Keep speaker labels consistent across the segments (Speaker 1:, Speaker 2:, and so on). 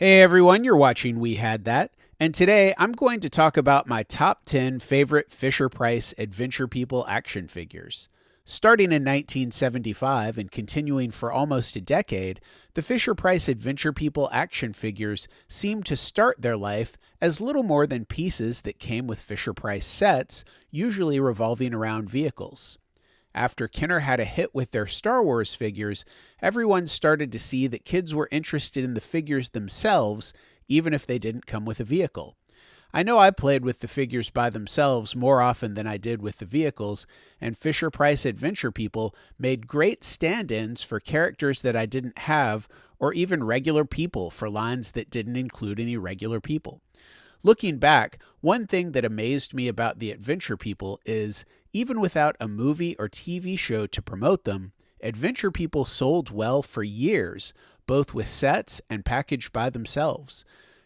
Speaker 1: Hey everyone, you're watching We Had That, and today I'm going to talk about my top 10 favorite Fisher-Price Adventure People action figures. Starting in 1975 and continuing for almost a decade, the Fisher-Price Adventure People action figures seemed to start their life as little more than pieces that came with Fisher-Price sets, usually revolving around vehicles. After Kenner had a hit with their Star Wars figures, everyone started to see that kids were interested in the figures themselves, even if they didn't come with a vehicle. I know I played with the figures by themselves more often than I did with the vehicles, and Fisher-Price Adventure People made great stand-ins for characters that I didn't have, or even regular people for lines that didn't include any regular people. Looking back, one thing that amazed me about the Adventure People is, even without a movie or TV show to promote them, Adventure People sold well for years, both with sets and packaged by themselves.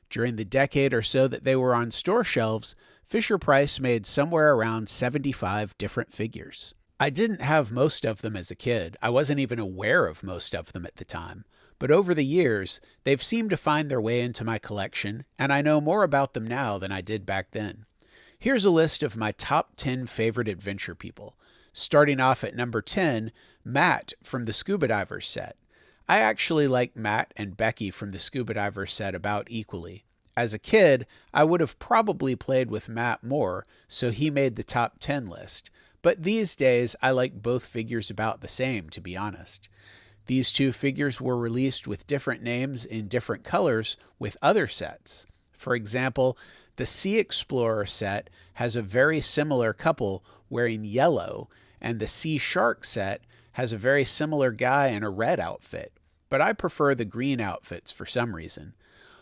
Speaker 1: During the decade or so that they were on store shelves, Fisher-Price made somewhere around 75 different figures. I didn't have most of them as a kid. I wasn't even aware of most of them at the time. But over the years, they've seemed to find their way into my collection, and I know more about them now than I did back then. Here's a list of my top 10 favorite Adventure People. Starting off at number 10, Matt from the Scuba Divers set. I actually like Matt and Becky from the Scuba Divers set about equally. As a kid, I would have probably played with Matt more, so he made the top 10 list. But these days, I like both figures about the same, to be honest. These two figures were released with different names in different colors with other sets. For example, the Sea Explorer set has a very similar couple wearing yellow, and the Sea Shark set has a very similar guy in a red outfit, but I prefer the green outfits for some reason.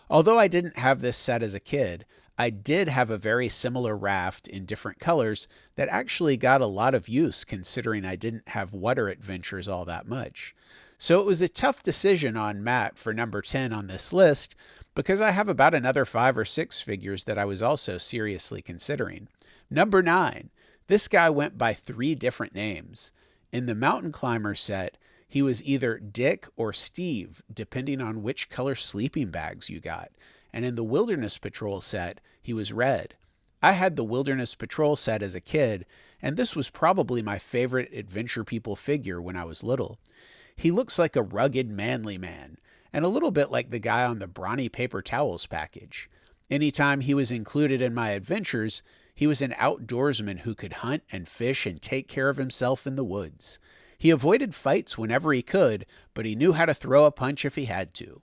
Speaker 1: Although I didn't have this set as a kid, I did have a very similar raft in different colors that actually got a lot of use considering I didn't have water adventures all that much. So it was a tough decision on Matt for number 10 on this list because I have about another 5 or 6 figures that I was also seriously considering. Number 9. This guy went by 3 different names. In the Mountain Climber set, he was either Dick or Steve, depending on which color sleeping bags you got. And in the Wilderness Patrol set, he was Red. I had the Wilderness Patrol set as a kid, and this was probably my favorite Adventure People figure when I was little. He looks like a rugged, manly man, and a little bit like the guy on the Brawny Paper Towels package. Anytime he was included in my adventures, he was an outdoorsman who could hunt and fish and take care of himself in the woods. He avoided fights whenever he could, but he knew how to throw a punch if he had to.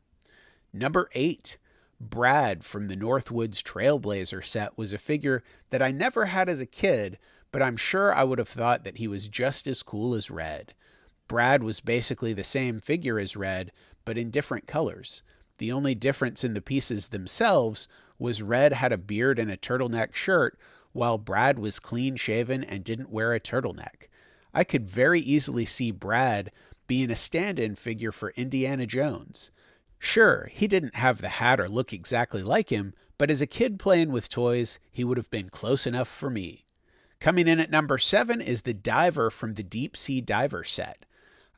Speaker 1: Number 8. Brad from the Northwoods Trailblazer set was a figure that I never had as a kid, but I'm sure I would have thought that he was just as cool as Red. Brad was basically the same figure as Red, but in different colors. The only difference in the pieces themselves was Red had a beard and a turtleneck shirt, while Brad was clean-shaven and didn't wear a turtleneck. I could very easily see Brad being a stand-in figure for Indiana Jones. Sure, he didn't have the hat or look exactly like him, but as a kid playing with toys, he would have been close enough for me. Coming in at number 7 is the Diver from the Deep Sea Diver set.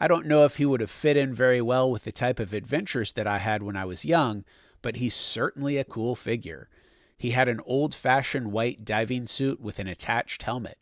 Speaker 1: I don't know if he would have fit in very well with the type of adventures that I had when I was young, but he's certainly a cool figure. He had an old-fashioned white diving suit with an attached helmet.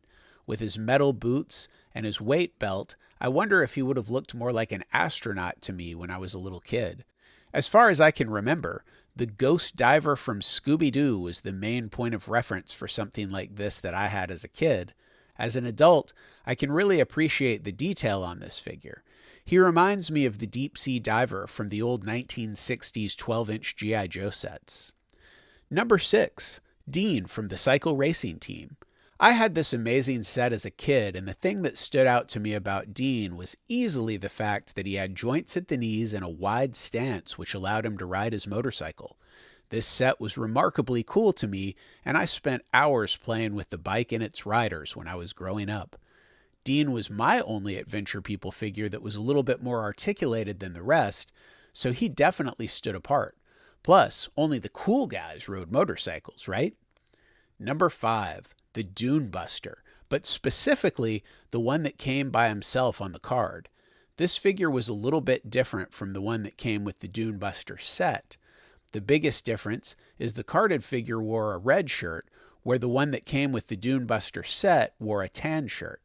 Speaker 1: With his metal boots and his weight belt, I wonder if he would have looked more like an astronaut to me when I was a little kid. As far as I can remember, the Ghost Diver from Scooby-Doo was the main point of reference for something like this that I had as a kid. As an adult, I can really appreciate the detail on this figure. He reminds me of the Deep Sea Diver from the old 1960s 12-inch G.I. Joe sets. Number 6. Dean from the Cycle Racing Team. I had this amazing set as a kid, and the thing that stood out to me about Dean was easily the fact that he had joints at the knees and a wide stance which allowed him to ride his motorcycle. This set was remarkably cool to me, and I spent hours playing with the bike and its riders when I was growing up. Dean was my only Adventure People figure that was a little bit more articulated than the rest, so he definitely stood apart. Plus, only the cool guys rode motorcycles, right? Number 5, the Dune Buster, but specifically the one that came by himself on the card. This figure was a little bit different from the one that came with the Dune Buster set. The biggest difference is the carded figure wore a red shirt, where the one that came with the Dune Buster set wore a tan shirt.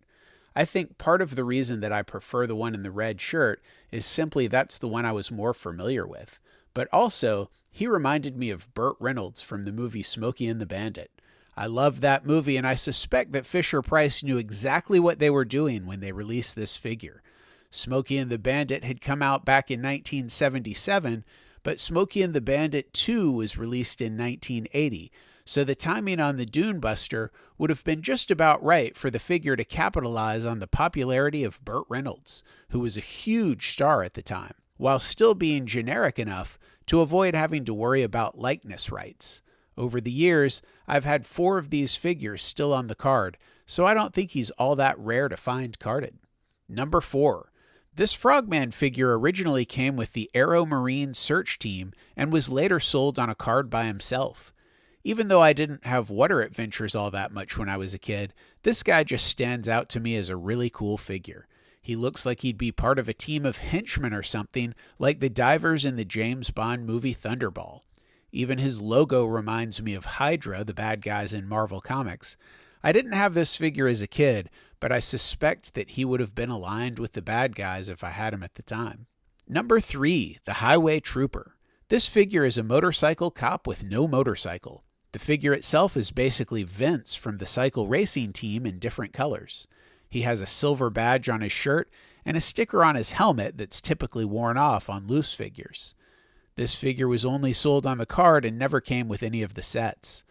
Speaker 1: I think part of the reason that I prefer the one in the red shirt is simply that's the one I was more familiar with. But also, he reminded me of Burt Reynolds from the movie Smokey and the Bandit. I love that movie, and I suspect that Fisher-Price knew exactly what they were doing when they released this figure. Smokey and the Bandit had come out back in 1977, but Smokey and the Bandit 2 was released in 1980, so the timing on the Dune Buster would have been just about right for the figure to capitalize on the popularity of Burt Reynolds, who was a huge star at the time, while still being generic enough to avoid having to worry about likeness rights. Over the years, I've had 4 of these figures still on the card, so I don't think he's all that rare to find carded. Number 4. This Frogman figure originally came with the Aero Marine search team and was later sold on a card by himself. Even though I didn't have water adventures all that much when I was a kid, this guy just stands out to me as a really cool figure. He looks like he'd be part of a team of henchmen or something, like the divers in the James Bond movie Thunderball. Even his logo reminds me of Hydra, the bad guys in Marvel Comics. I didn't have this figure as a kid, but I suspect that he would have been aligned with the bad guys if I had him at the time. Number 3, the Highway Trooper. This figure is a motorcycle cop with no motorcycle. The figure itself is basically Vince from the cycle racing team in different colors. He has a silver badge on his shirt and a sticker on his helmet that's typically worn off on loose figures. This figure was only sold on the card and never came with any of the sets.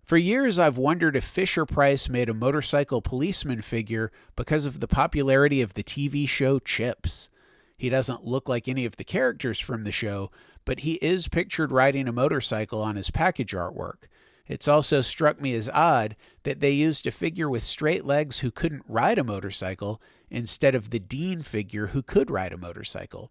Speaker 1: For years, I've wondered if Fisher-Price made a motorcycle policeman figure because of the popularity of the TV show Chips. He doesn't look like any of the characters from the show, but he is pictured riding a motorcycle on his package artwork. It's also struck me as odd that they used a figure with straight legs who couldn't ride a motorcycle instead of the Dean figure who could ride a motorcycle.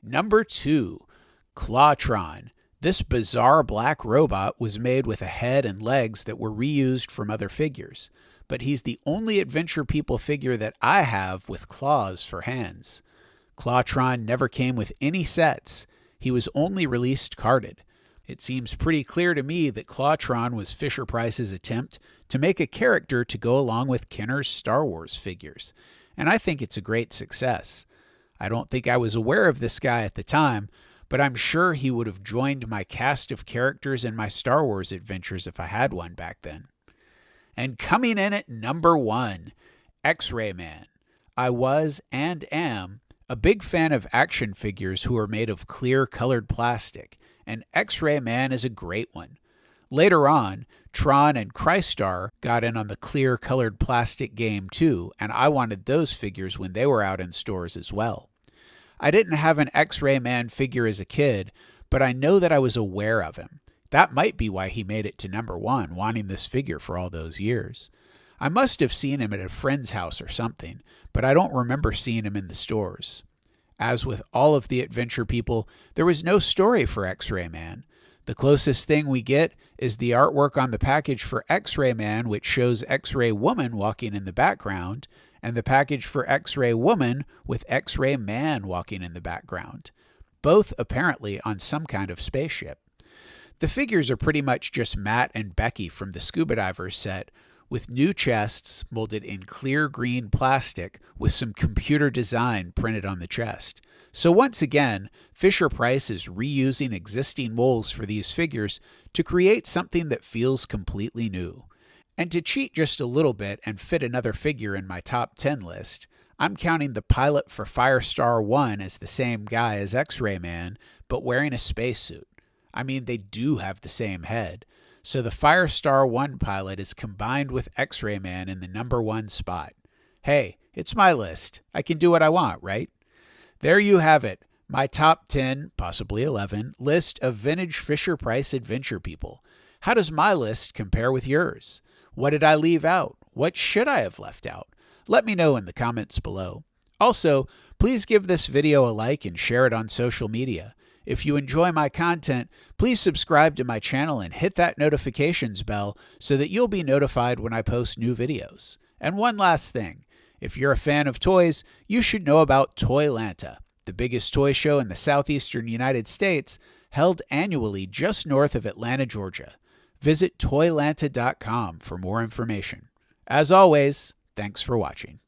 Speaker 1: Number 2, Clotron. This bizarre black robot was made with a head and legs that were reused from other figures, but he's the only Adventure People figure that I have with claws for hands. Clotron never came with any sets. He was only released carded. It seems pretty clear to me that Clotron was Fisher-Price's attempt to make a character to go along with Kenner's Star Wars figures, and I think it's a great success. I don't think I was aware of this guy at the time, but I'm sure he would have joined my cast of characters in my Star Wars adventures if I had one back then. And coming in at number 1, Xray Man. I was, and am, a big fan of action figures who are made of clear colored plastic, and Xray Man is a great one. Later on, Tron and Crystar got in on the clear colored plastic game too, and I wanted those figures when they were out in stores as well. I didn't have an Xray Man figure as a kid, but I know that I was aware of him. That might be why he made it to number 1, wanting this figure for all those years. I must have seen him at a friend's house or something, but I don't remember seeing him in the stores. As with all of the Adventure People, there was no story for Xray Man. The closest thing we get is the artwork on the package for Xray Man, which shows Xray Woman walking in the background, and the package for Xray Woman with Xray Man walking in the background, both apparently on some kind of spaceship. The figures are pretty much just Matt and Becky from the Scuba Divers set, with new chests molded in clear green plastic with some computer design printed on the chest. So once again, Fisher-Price is reusing existing molds for these figures to create something that feels completely new. And to cheat just a little bit and fit another figure in my top 10 list, I'm counting the pilot for Firestar 1 as the same guy as Xray Man, but wearing a spacesuit. I mean, they do have the same head. So the Firestar 1 pilot is combined with Xray Man in the number 1 spot. Hey, it's my list. I can do what I want, right? There you have it. My top 10, possibly 11, list of vintage Fisher-Price Adventure People. How does my list compare with yours? What did I leave out? What should I have left out? Let me know in the comments below. Also, please give this video a like and share it on social media. If you enjoy my content, please subscribe to my channel and hit that notifications bell so that you'll be notified when I post new videos. And one last thing, if you're a fan of toys, you should know about Toylanta. The biggest toy show in the southeastern United States held annually just north of Atlanta, Georgia. Visit Toylanta.com for more information. As always, thanks for watching.